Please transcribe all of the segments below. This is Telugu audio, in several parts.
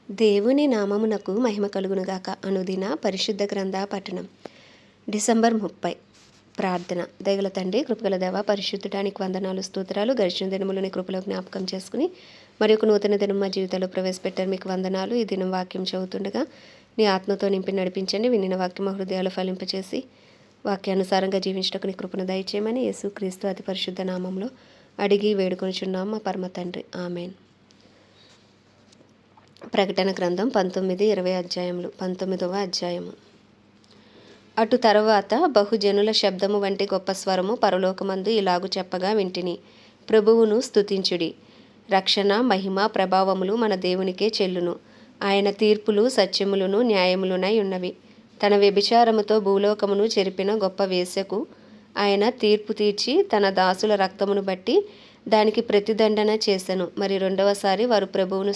దేవుని నామమునకు మహిమ కలుగునుగాక. అనుదిన పరిశుద్ధ గ్రంథ పఠనం. డిసెంబర్ 30. ప్రార్థన. దయగల తండ్రి, కృపగల దేవ, పరిశుద్ధుడానికి వందనాలు, స్తోత్రాలు. గడిచిన దినములని కృపలో జ్ఞాపకం చేసుకుని మరి ఒక నూతన దినం మా జీవితంలో ప్రవేశపెట్టారు. మీకు వందనాలు. ఈ దినం వాక్యం చదువుతుండగా నీ ఆత్మతో నింపి నడిపించండి. వినిన వాక్యం మా హృదయాలు ఫలింపచేసి వాక్యానుసారంగా జీవించటకు నీ కృపను దయచేయమని యేసుక్రీస్తు అతి పరిశుద్ధ నామంలో అడిగి వేడుకొనిచున్నాం మా పరమ తండ్రి. ఆమెన్. ప్రకటన గ్రంథం 19-20 అధ్యాయములు. 19వ అధ్యాయము. అటు తరువాత బహుజనుల శబ్దము వంటి గొప్ప స్వరము పరలోకమందు ఇలాగు చెప్పగా వింటిని, ప్రభువును స్తుతించుడి. రక్షణ, మహిమ, ప్రభావములు మన దేవునికే చెల్లును. ఆయన తీర్పులు సత్యములను న్యాయములునై ఉన్నవి. తన వ్యభిచారముతో భూలోకమును చెరిపిన గొప్ప వేశ్యకు ఆయన తీర్పు తీర్చి తన దాసుల రక్తమును బట్టి దానికి ప్రతిదండన చేసెను. మరి రెండవసారి వారు ప్రభువును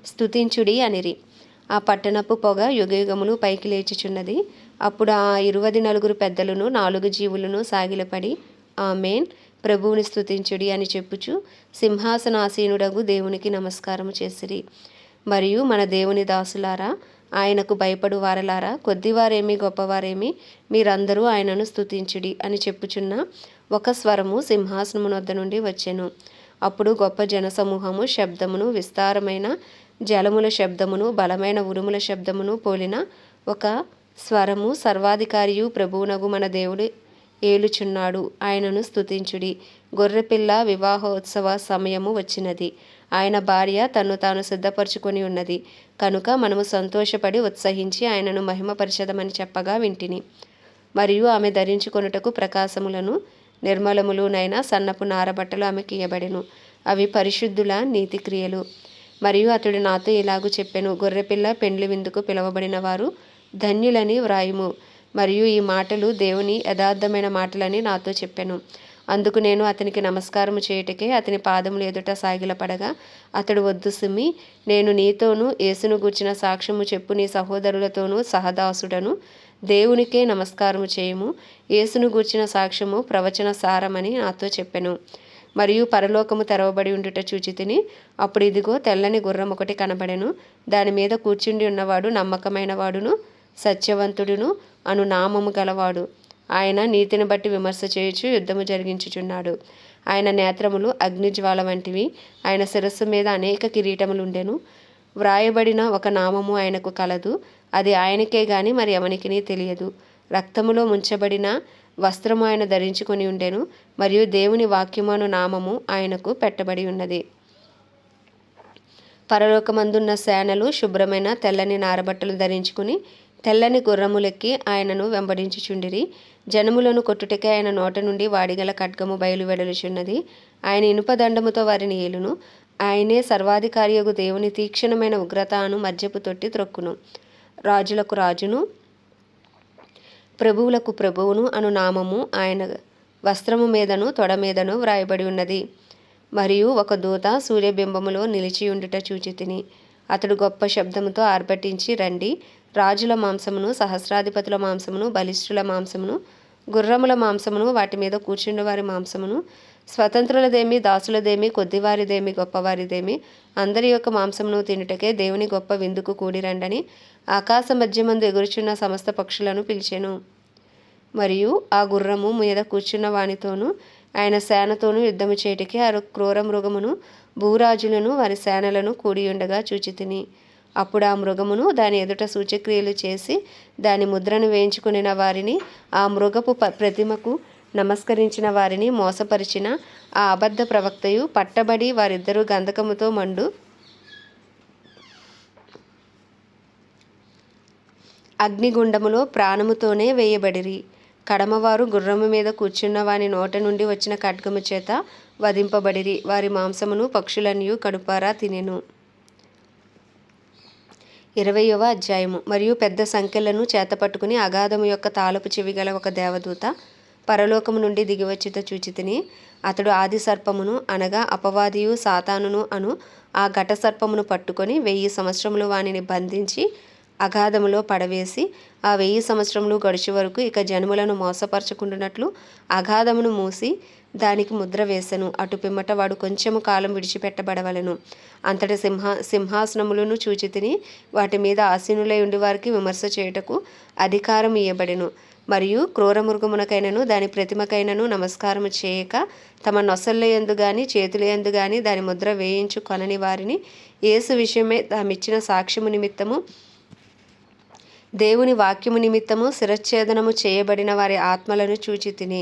స్తుతించుడి అనిరి. ఆ పట్టణపు పొగ యుగయుగములు పైకి లేచుచున్నది. అప్పుడు ఆ 24 పెద్దలను 4 జీవులను సాగిలపడి ఆమేన్, ప్రభువుని స్తుతించుడి అని చెప్పుచు సింహాసనాసీనుడగు దేవునికి నమస్కారము చేసిరి. మరియు మన దేవుని దాసులారా, ఆయనకు భయపడు వారలారా, కొద్దివారేమి గొప్పవారేమి, మీరందరూ ఆయనను స్తుతించుడి అని చెప్పుచున్న ఒక స్వరము సింహాసనమునొద్ద నుండి వచ్చెను. అప్పుడు గొప్ప జనసమూహము శబ్దమును, విస్తారమైన జలముల శబ్దమును, బలమైన ఉరుముల శబ్దమును పోలిన ఒక స్వరము, సర్వాధికారియు ప్రభువునగు మన దేవుడు ఏలుచున్నాడు, ఆయనను స్తుతించుడి. గొర్రెపిల్ల వివాహోత్సవ సమయము వచ్చినది. ఆయన భార్య తన్ను తాను సిద్ధపరచుకొని ఉన్నది కనుక మనము సంతోషపడి ఉత్సహించి ఆయనను మహిమపరచదమని చెప్పగా వింటిని. మరియు ఆమె ధరించుకొనుటకు ప్రకాశములను నిర్మలములునైన సన్నపు నారబట్టలు ఆమెకి ఇయ్యబడెను. అవి పరిశుద్ధుల నీతి క్రియలు. మరియు అతడు నాతో ఇలాగు చెప్పెను, గొర్రెపిల్ల పెండ్లి విందుకు పిలువబడిన వారు ధన్యులని వ్రాయుము. మరియు ఈ మాటలు దేవుని యథార్థమైన మాటలని నాతో చెప్పెను. అందుకు నేను అతనికి నమస్కారము చేయుటకే అతని పాదములు ఎదుట సాగిలపడగా అతడు, వద్దు సుమి, నేను నీతోనూ యేసును గూర్చిన సాక్ష్యము చెప్పు నీ సహోదరులతోనూ సహదాసుడను. దేవునికే నమస్కారము చేయుము. యేసును గూర్చిన సాక్ష్యము ప్రవచన సారమని నాతో చెప్పెను. మరియు పరలోకము తెరవబడి ఉండుట చూచితిని. అప్పుడు ఇదిగో తెల్లని గుర్రం ఒకటి కనబడెను. దాని మీద కూర్చుండి ఉన్నవాడు నమ్మకమైన వాడును సత్యవంతుడును అను నామము గలవాడు. ఆయన నీతిని బట్టి విమర్శ చేయుచు యుద్ధము జరిగించుచున్నాడు. ఆయన నేత్రములు అగ్నిజ్వాల వంటివి. ఆయన శిరస్సు మీద అనేక కిరీటములుండెను. వ్రాయబడిన ఒక నామము ఆయనకు కలదు. అది ఆయనకే గాని మరి ఎవనికిని తెలియదు. రక్తములో ముంచబడిన వస్త్రము ఆయన ధరించుకొని ఉండెను. మరియు దేవుని వాక్యమను నామము ఆయనకు పెట్టబడి ఉన్నది. పరలోకమందున్న సేనలు శుభ్రమైన తెల్లని నారబట్టలు ధరించుకుని తెల్లని గుర్రములెక్కి ఆయనను వెంబడించుచుండిరి. జనములను కొట్టుటకే ఆయన నోట నుండి వాడిగల ఖడ్గము బయలు వెడలుచున్నది. ఆయన ఇనుపదండముతో వారిని ఏలును. ఆయనే సర్వాధికారియగు దేవుని తీక్షణమైన ఉగ్రత అను మద్యపు తొట్టి త్రొక్కును. రాజులకు రాజును ప్రభువులకు ప్రభువును అను నామము ఆయన వస్త్రము మీదను తొడ మీదను వ్రాయబడి ఉన్నది. మరియు ఒక దూత సూర్యబింబములో నిలిచియుండుట చూచితిని. అతడు గొప్ప శబ్దముతో ఆర్భటించి, రండి, రాజుల మాంసమును, సహస్రాధిపతుల మాంసమును, బలిష్ఠుల మాంసమును, గుర్రముల మాంసమును, వాటి మీద కూర్చుండు వారి మాంసమును, స్వతంత్రులదేమి దాసులదేమి కొద్దివారిదేమి గొప్పవారిదేమి అందరి యొక్క మాంసమును తినుటకే దేవుని గొప్ప విందుకు కూడిరండని ఆకాశ మధ్యమందు ఎగురుచున్న సమస్త పక్షులను పిలిచెను. మరియు ఆ గుర్రము మీద కూర్చున్న వానితోనూ ఆయన సేనతోనూ యుద్ధము చేయుటకి ఆ క్రూర మృగమును భూరాజులను వారి సేనలను కూడియుండగా చూచితిని. అప్పుడు ఆ మృగమును దాని ఎదుట సూచక్రియలు చేసి దాని ముద్రను వేయించుకునిన వారిని, ఆ మృగపు ప్రతిమకు నమస్కరించిన వారిని మోసపరిచిన ఆ అబద్ధ ప్రవక్తయు పట్టబడి వారిద్దరూ గంధకముతో మండు అగ్నిగుండములో ప్రాణముతోనే వేయబడిరి. కడమవారు గుర్రము మీద కూర్చున్న వాని నోట నుండి వచ్చిన ఖడ్గము చేత వధింపబడిరి. వారి మాంసమును పక్షులనియు కడుపారా తినెను. 20వ అధ్యాయము. మరియు పెద్ద సంఖ్యలను చేతపట్టుకుని అగాధము యొక్క తాళపు చెవి గల ఒక దేవదూత పరలోకము నుండి దిగివచ్చుట చూచితిని. అతడు ఆది సర్పమును అనగా అపవాదియు సాతానును అను ఆ ఘట సర్పమును పట్టుకొని 1000 సంవత్సరములు వానిని బంధించి అగాధములో పడవేసి ఆ 1000 సంవత్సరములు గడిచే వరకు ఇక జనములను మోసపరచకుండానట్లు అగాధమును మూసి దానికి ముద్ర వేసెను. అటు పిమ్మట వాడు కొంచెము కాలం విడిచిపెట్టబడవలెను. అంతటి సింహాసనములను చూచితిని, వాటి మీద ఆసీనులై ఉండి వారికి విమర్శ చేయుటకు అధికారం ఇయ్యబడెను. మరియు క్రూర మృగమునకైనను దాని ప్రతిమకైనను నమస్కారము చేయక తమ నొసళ్ళ యందు గాని చేతుల యందు గాని దాని ముద్ర వేయించు కొనని వారిని యేసు విషయమై తామిచ్చిన సాక్ష్యము నిమిత్తము దేవుని వాక్యము నిమిత్తము శిరచ్ఛేదనము చేయబడిన వారి ఆత్మలను చూచి తిని,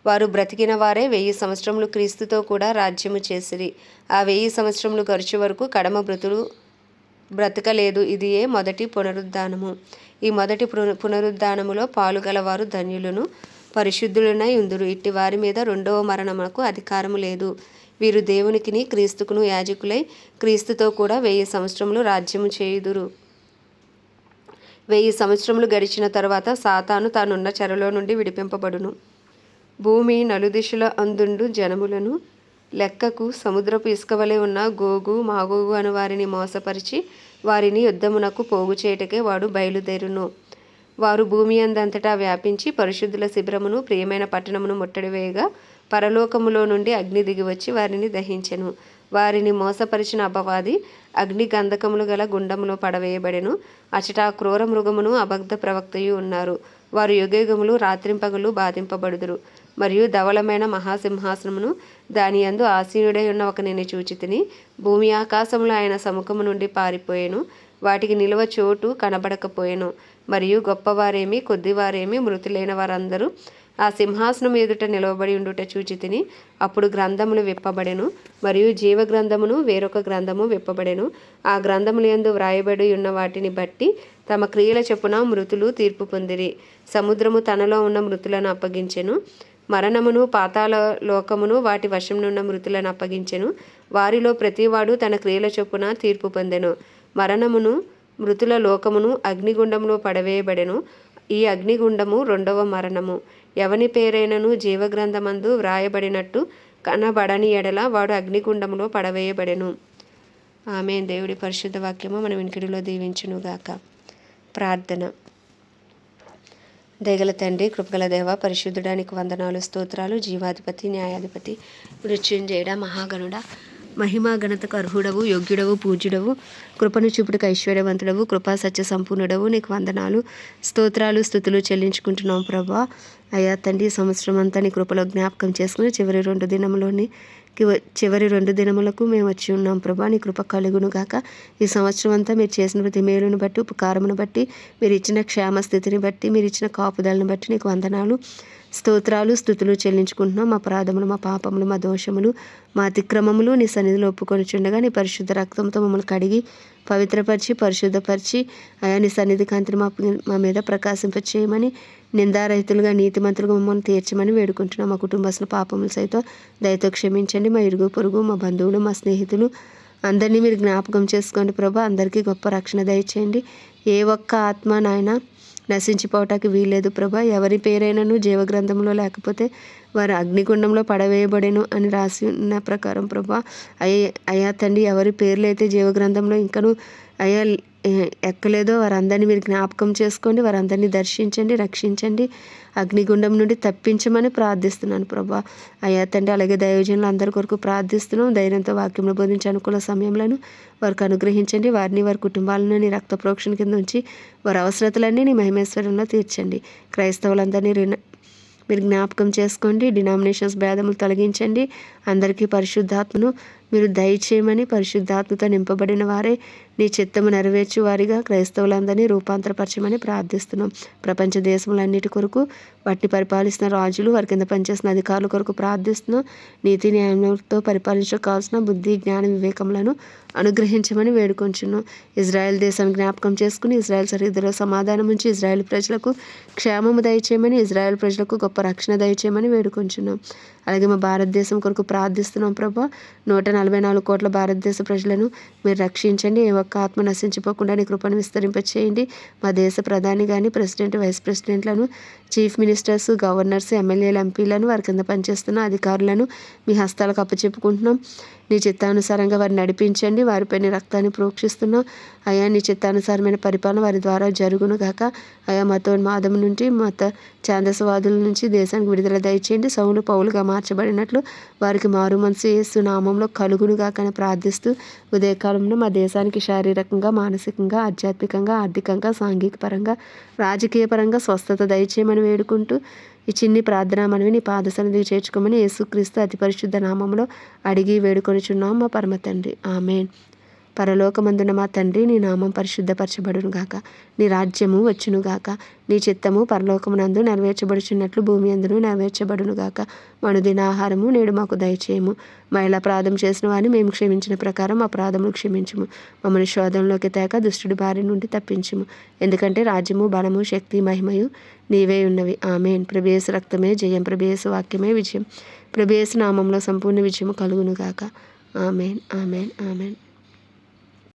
వారు బ్రతికిన వారే 1000 సంవత్సరములు క్రీస్తుతో కూడా రాజ్యము చేసిరి. ఆ 1000 సంవత్సరములు గడిచే వరకు కడమ బ్రతకలేదు. ఇదియే మొదటి పునరుద్ధానము. ఈ మొదటి పునరుద్ధానములో పాలుగలవారు ధన్యులను పరిశుద్ధులనై ఉందురు. ఇట్టి వారి మీద రెండవ మరణమునకు అధికారము లేదు. వీరు దేవునికిని క్రీస్తుకును యాజకులై క్రీస్తుతో కూడా 1000 సంవత్సరములు రాజ్యము చేయుదురు. 1000 సంవత్సరములు గడిచిన తరువాత సాతాను తానున్న చెరలో నుండి విడిపింపబడును. భూమి నలుదిశల అందుండు జనములను లెక్కకు సముద్రపు ఇసుక వలె ఉన్న గోగు మాగోగు అను వారిని మోసపరిచి వారిని యుద్ధమునకు పోగు చేయుటకే వాడు బయలుదేరును. వారు భూమి అందంతటా వ్యాపించి పరిశుద్ధుల శిబిరమును ప్రియమైన పట్టణమును ముట్టడివేయగా పరలోకములో నుండి అగ్ని దిగివచ్చి వారిని దహించెను. వారిని మోసపరిచిన అపవాది అగ్ని గంధకములు గల గుండములో పడవేయబడెను. అచటా క్రూర మృగమును అబద్ధ ప్రవక్తయు ఉన్నారు. వారు యుగయుగములు రాత్రింపగలు బాధింపబడుదురు. మరియు ధవళమైన మహాసింహాసనమును దాని యందు ఆసీనుడై ఉన్న ఒకనిని చూచితిని. భూమి ఆకాశములు ఆయన సముఖము నుండి పారిపోయెను. వాటికి నిలువ చోటు కనబడకపోయెను. మరియు గొప్పవారేమి కొద్దివారేమి మృతులైన వారందరూ ఆ సింహాసనం ఎదుట నిలవబడి ఉండుట చూచితిని. అప్పుడు గ్రంథములు విప్పబడెను. మరియు జీవగ్రంథమును వేరొక గ్రంథము విప్పబడెను. ఆ గ్రంథముల యందు వ్రాయబడి ఉన్న వాటిని బట్టి తమ క్రియల చొప్పున మృతులు తీర్పు పొందిరి. సముద్రము తనలో ఉన్న మృతులను అప్పగించెను. మరణమును పాతాళ లోకమును వాటి వశమునున్న మృతులను అప్పగించెను. వారిలో ప్రతివాడు తన క్రియల చొప్పున తీర్పు పొందెను. మరణమును మృతుల లోకమును అగ్నిగుండంలో పడవేయబడెను. ఈ అగ్నిగుండము రెండవ మరణము. ఎవని పేరైనను జీవగ్రంథమందు వ్రాయబడినట్టు కనబడని ఎడల వాడు అగ్నిగుండంలో పడవేయబడెను. ఆమేన్. దేవుడి పరిశుద్ధ వాక్యము మన వినికిడిలో దీవించునుగాక. ప్రార్థన. దయగల తండ్రి, కృపగల దేవ, పరిశుద్ధుడానికి వందనాలు, స్తోత్రాలు. జీవాధిపతి, న్యాయాధిపతి, మృత్యుంజయుడ, మహాగణుడ, మహిమా ఘనతకు అర్హుడవు, యోగ్యుడవు, పూజ్యుడవు, కృపను చూపుటకు ఐశ్వర్యవంతుడవు, కృపా సత్య సంపూర్ణుడవు, నీకు వందనాలు, స్తోత్రాలు, స్తుతులు చెల్లించుకుంటున్నాం ప్రభా. అయ్యా తండ్రి, సంవత్సరం అంతా నీ కృపలో జ్ఞాపకం చేసుకుని చివరి 2 దినములకు మేము వచ్చి ఉన్నాం ప్రభా. నీ కృప కలుగును గాక. ఈ సంవత్సరం అంతా మీరు చేసిన ప్రతి మేలును బట్టి, ఉపకారమును బట్టి, మీరు ఇచ్చిన క్షేమ స్థితిని బట్టి, మీరు ఇచ్చిన కాపుదలను బట్టి నీకు వందనాలు, స్తోత్రాలు, స్తుతులు చెల్లించుకుంటున్నాం. మా అపరాధములు, మా పాపములు, మా దోషములు, మా అతిక్రమములు నీ సన్నిధిలో ఒప్పుకొని చుండగా నీ పరిశుద్ధ రక్తంతో మమ్మల్ని కడిగి పవిత్రపరిచి పరిశుద్ధపరిచి అయా నీ సన్నిధి కాంతిని మా మీద ప్రకాశింపచేయమని, నిందారహితులుగా నీతిమంతులుగా మమ్మల్ని తీర్చమని వేడుకుంటున్నాం. మా కుటుంబస్తుల పాపములు సైతం దయతో క్షమించండి. మా ఇరుగు పొరుగు, మా బంధువులు, మా స్నేహితులు అందరినీ మీరు జ్ఞాపకం చేసుకోండి ప్రభా. అందరికీ గొప్ప రక్షణ దయచేయండి. ఏ ఒక్క ఆత్మ నాయన నశించిపోవటానికి వీల్లేదు ప్రభా. ఎవరి పేరైనను జీవగ్రంథంలో లేకపోతే వారు అగ్నిగుండంలో పడవేయబడెను అని రాసి ఉన్న ప్రకారం ప్రభా. అయ్యా తండ్రి, ఎవరి పేర్లు అయితే జీవగ్రంథంలో ఇంకను అయ్యా ఎక్కలేదో వారందరినీ మీరు జ్ఞాపకం చేసుకోండి. వారందరినీ దర్శించండి, రక్షించండి, అగ్నిగుండం నుండి తప్పించమని ప్రార్థిస్తున్నాను ప్రభా. అయ్యా తండ్రి, అలాగే దైవజనులు అందరి కొరకు ప్రార్థిస్తున్నాం. ధైర్యంతో వాక్యంలో బోధించే అనుకూల సమయంలో వారికి అనుగ్రహించండి. వారిని, వారి కుటుంబాలను నీ రక్త ప్రోక్షణ కింద ఉంచి వారి అవసరతలన్నీ నీ మహిమేశ్వరంలో తీర్చండి. క్రైస్తవులందరినీ మీరు జ్ఞాపకం చేసుకోండి. డినామినేషన్స్ భేదములు తొలగించండి. అందరికీ పరిశుద్ధాత్మను మీరు దయచేయమని, పరిశుద్ధాత్మతో నింపబడిన వారే నీ చిత్తము నెరవేర్చు వారిగా క్రైస్తవులందరినీ రూపాంతరపరచమని ప్రార్థిస్తున్నాం. ప్రపంచ దేశములన్నిటి కొరకు, వాటిని పరిపాలిస్తున్న రాజులు, వారి కింద పనిచేస్తున్న అధికారుల కొరకు ప్రార్థిస్తున్నాం. నీతి న్యాయంతో పరిపాలించడానికి కావాల్సిన బుద్ధి, జ్ఞాన, వివేకములను అనుగ్రహించమని వేడుకొంచున్నాం. ఇజ్రాయెల్ దేశాన్ని జ్ఞాపకం చేసుకుని ఇజ్రాయెల్ సరిహద్దులో సమాధానం ఉంచి ఇజ్రాయెల్ ప్రజలకు క్షేమము దయచేయమని, ఇజ్రాయెల్ ప్రజలకు గొప్ప రక్షణ దయచేయమని వేడుకొంచున్నాం. అలాగే మా భారతదేశం కొరకు ప్రార్థిస్తున్నాం ప్రభా. 144 కోట్ల భారతదేశ ప్రజలను మీరు రక్షించండి. ఏ ఒక్క ఆత్మ నశించిపోకుండా నీ కృపను విస్తరింపచేయండి. మా దేశ ప్రధాని కానీ, ప్రెసిడెంట్, వైస్ ప్రెసిడెంట్లను, చీఫ్ మినిస్టర్స్, గవర్నర్స్, ఎమ్మెల్యేలు, ఎంపీలను, వారి కింద పనిచేస్తున్న అధికారులను మీ హస్తాలకు అప్పచెప్పుకుంటున్నాం. నీ చిత్తానుసారంగా వారిని నడిపించండి. వారిపై నీ రక్తాన్ని ప్రోక్షిస్తున్నాం అయా. నీ చిత్తానుసారమైన పరిపాలన వారి ద్వారా జరుగును గాక అయా. మతోన్మాదం నుండి మత ఛాందసవాదుల నుంచి దేశానికి విడుదల దయచేయండి. సౌలు పౌలుగా మార్చబడినట్లు వారికి మారు మనసు యేసు నామంలో కలుగును గాక అని ప్రార్థిస్తూ ఉదయకాలంలో మా దేశానికి శారీరకంగా, మానసికంగా, ఆధ్యాత్మికంగా, ఆర్థికంగా, సాంఘిక పరంగా, రాజకీయ పరంగా స్వస్థత దయచేయమని వేడుకుంటూ ఈ చిన్ని ప్రార్థన మనవి నీ పాద సన్నిధికి చేర్చుకోమని యేసుక్రీస్తు అతి పరిశుద్ధ నామంలో అడిగి వేడుకొనిచున్నాం మా పరమ తండ్రి. ఆమేన్. పరలోకమందున మా తండ్రి, నీ నామం పరిశుద్ధపరచబడును గాక. నీ రాజ్యము వచ్చును గాక. నీ చిత్తము పరలోకమునందు నెరవేర్చబడుచున్నట్లు భూమి అందును నెరవేర్చబడును గాక. మనుదిన ఆహారము నేడు మాకు దయచేయము. మహిళా అపరాధం చేసిన వారిని మేము క్షమించిన ప్రకారం అపరాధములు క్షమించుము. మమ్మల్ని శోధనలోకి తేక దుష్టుడి బారి నుండి తప్పించుము. ఎందుకంటే రాజ్యము, బలము, శక్తి, మహిమయు నీవే ఉన్నవి. ఆమేన్. ప్రభు యేసు రక్తమే జయం. ప్రభు యేసు వాక్యమే విజయం. ప్రభు యేసు నామంలో సంపూర్ణ విజయము కలుగును గాక. ఆమేన్. ఆమేన్. ఆమేన్.